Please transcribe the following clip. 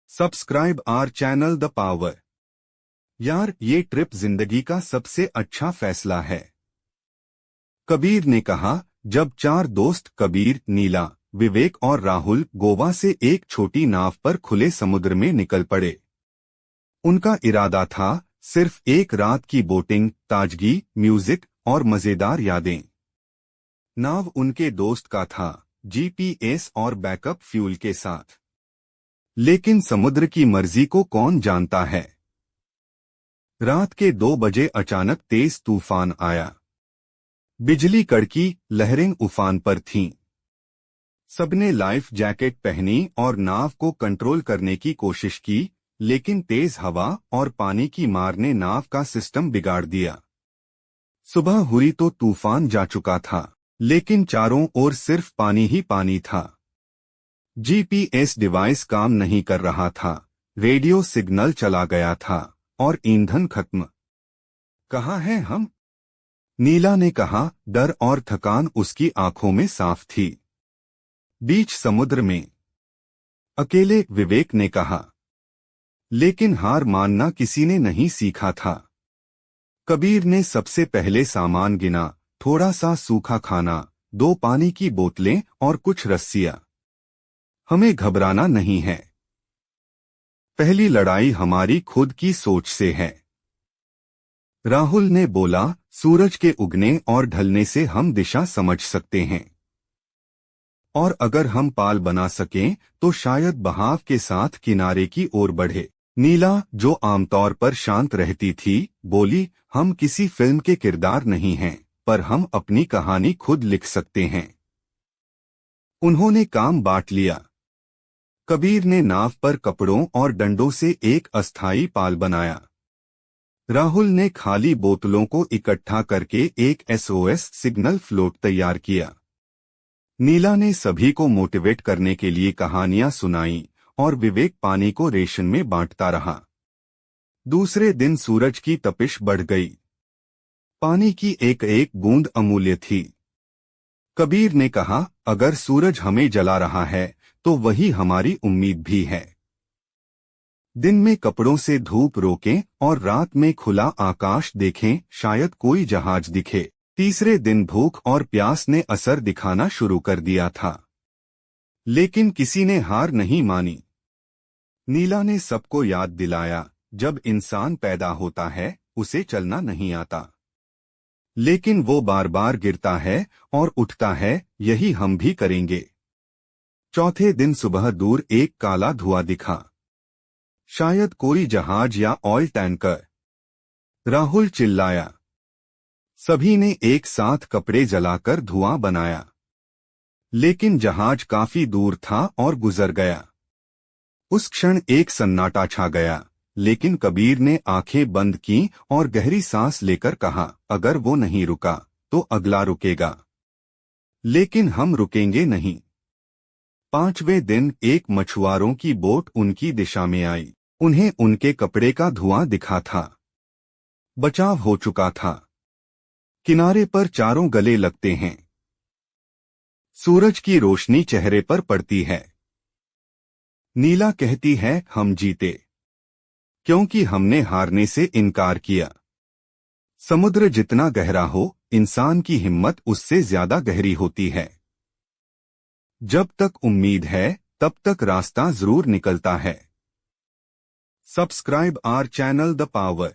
Subscribe our channel the power. यार, ये trip जिंदगी का सबसे अच्छा फैसला है। कबीर ने कहा। जब चार दोस्त कबीर, नीला, विवेक और राहुल गोवा से एक छोटी नाव पर खुले समुद्र में निकल पड़े। उनका इरादा था सिर्फ एक रात की बोटिंग, ताजगी, म्यूजिक और मजेदार यादें। नाव उनके दोस्त का था, जीपीएस और बैकअप फ्यूल के साथ। लेकिन समुद्र की मर्जी को कौन जानता है। रात के 2 बजे अचानक तेज तूफान आया। बिजली कड़की, लहरें उफान पर थीं। सबने लाइफ जैकेट पहनी और नाव को कंट्रोल करने की कोशिश की, लेकिन तेज हवा और पानी की मार ने नाव का सिस्टम बिगाड़ दिया। सुबह हुई तो तूफान जा चुका था, लेकिन चारों ओर सिर्फ पानी ही पानी था। जीपीएस डिवाइस काम नहीं कर रहा था, रेडियो सिग्नल चला गया था और ईंधन खत्म। कहाँ हैं हम? नीला ने कहा, डर और थकान उसकी आंखों में साफ थी। बीच समुद्र में। अकेले, विवेक ने कहा। लेकिन हार मानना किसी ने नहीं सीखा था। कबीर ने सबसे पहले सामान गिना, थोड़ा सा सूखा खाना, 2 पानी की बोतलें और कुछ रस्सियां। हमें घबराना नहीं है। पहली लड़ाई हमारी खुद की सोच से है। राहुल ने बोला, सूरज के उगने और ढलने से हम दिशा समझ सकते हैं। और अगर हम पाल बना सकें तो शायद बहाव के साथ किनारे की ओर बढ़े। नीला, जो आमतौर पर शांत रहती थी, बोली, हम किसी फिल्म के किरदार नहीं हैं, पर हम अपनी कहानी खुद लिख सकते हैं। उन्होंने काम बांट लिया। कबीर ने नाव पर कपड़ों और डंडों से एक अस्थायी पाल बनाया। राहुल ने खाली बोतलों को इकट्ठा करके एक एसओएस सिग्नल फ्लोट तैयार किया। नीला ने सभी को मोटिवेट करने के लिए कहानियां सुनाई और विवेक पानी को रेशन में बांटता रहा। दूसरे दिन सूरज की तपिश बढ़ गई। पानी की एक एक बूंद अमूल्य थी। कबीर ने कहा, अगर सूरज हमें जला रहा है तो वही हमारी उम्मीद भी है। दिन में कपड़ों से धूप रोकें और रात में खुला आकाश देखें, शायद कोई जहाज दिखे। तीसरे दिन भूख और प्यास ने असर दिखाना शुरू कर दिया था, लेकिन किसी ने हार नहीं मानी। नीला ने सबको याद दिलाया, जब इंसान पैदा होता है उसे चलना नहीं आता, लेकिन वो बार बार गिरता है और उठता है। यही हम भी करेंगे। चौथे दिन सुबह दूर एक काला धुआं दिखा, शायद कोई जहाज या ऑयल टैंकर। राहुल चिल्लाया। सभी ने एक साथ कपड़े जलाकर धुआं बनाया, लेकिन जहाज काफी दूर था और गुजर गया। उस क्षण एक सन्नाटा छा गया, लेकिन कबीर ने आंखें बंद की और गहरी सांस लेकर कहा, अगर वो नहीं रुका तो अगला रुकेगा, लेकिन हम रुकेंगे नहीं। 5वें दिन एक मछुआरों की बोट उनकी दिशा में आई। उन्हें उनके कपड़े का धुआं दिखा था। बचाव हो चुका था। किनारे पर चारों गले लगते हैं। सूरज की रोशनी चेहरे पर पड़ती है। नीला कहती है, हम जीते, क्योंकि हमने हारने से इनकार किया। समुद्र जितना गहरा हो, इंसान की हिम्मत उससे ज्यादा गहरी होती है। जब तक उम्मीद है, तब तक रास्ता जरूर निकलता है। Subscribe our channel the power.